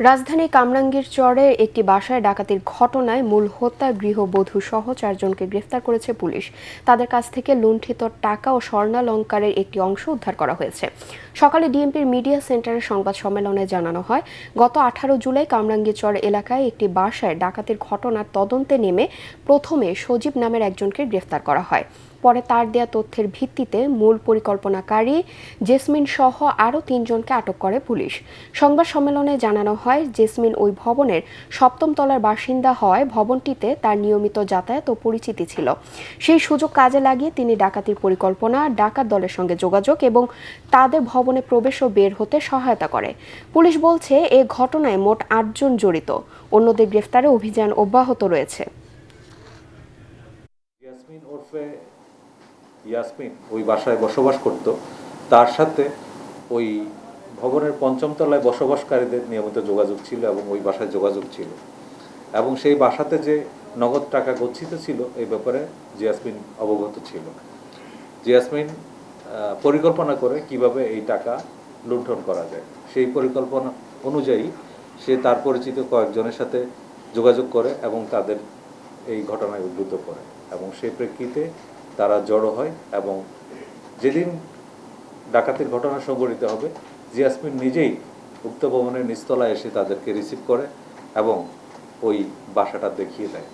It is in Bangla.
রাজধানী কামরাঙ্গীর চরে একটি বাসায় ডাকাতির ঘটনায় মূল হোতা গৃহবধূ সহ 4 জনকে গ্রেফতার করেছে পুলিশ। তাদের কাছ থেকে লুণ্ঠিত টাকা ও স্বর্ণালংকারের একটি অংশ উদ্ধার করা হয়েছে। সকালে ডিএমপির মিডিয়া সেন্টারের সংবাদ সম্মেলনে জানানো হয়, গত 18 জুলাই কামরাঙ্গীর চর এলাকায় একটি বাসায় ডাকাতির ঘটনার তদন্তে নেমে প্রথমে সজীব নামের একজনকে গ্রেফতার করা হয়। পরে তার দেয়া তথ্যের ভিত্তিতে মূল পরিকল্পনাকারী জেসমিন সহ আরও 3 জনকে আটক করে পুলিশ। সংবাদ সম্মেলনে জানানো হয়, জেসমিন ওই ভবনের 7ম তলার বাসিন্দা হওয়ায় ভবনটিতে তার নিয়মিত যাতায়াত ও পরিচিতি ছিল। সেই সুযোগ কাজে লাগিয়ে তিনি ডাকাতির পরিকল্পনা, ডাকাত দলের সঙ্গে যোগাযোগ এবং তাদের ভবনে প্রবেশ ও বের হতে সহায়তা করে। পুলিশ বলছে, এ ঘটনায় মোট 8 জন জড়িত। অন্যদের গ্রেফতারে অভিযান অব্যাহত রয়েছে। ইয়াসমিন ওই বাসায় বসবাস করত। তার সাথে ওই ভবনের 5ম তলায় বসবাসকারীদের নিয়মিত যোগাযোগ ছিল এবং ওই বাসায় যোগাযোগ ছিল এবং সেই বাসাতে যে নগদ টাকা গচ্ছিত ছিল এই ব্যাপারে জিয়াসমিন অবগত ছিল। জিয়াসমিন পরিকল্পনা করে কিভাবে এই টাকা লুণ্ঠন করা যায়, সেই পরিকল্পনা অনুযায়ী সে তার পরিচিত কয়েকজনের সাথে যোগাযোগ করে এবং তাদের এই ঘটনায় উদ্বুদ্ধ করে এবং সেই প্রেক্ষিতে তারা জড়ো হয় এবং যেদিন ডাকাতির ঘটনা সংঘটিত হবে, জিয়াসমিন নিজেই উক্ত ভবনের নিচতলায় এসে তাদেরকে রিসিভ করে এবং ওই বাসাটা দেখিয়ে দেয়।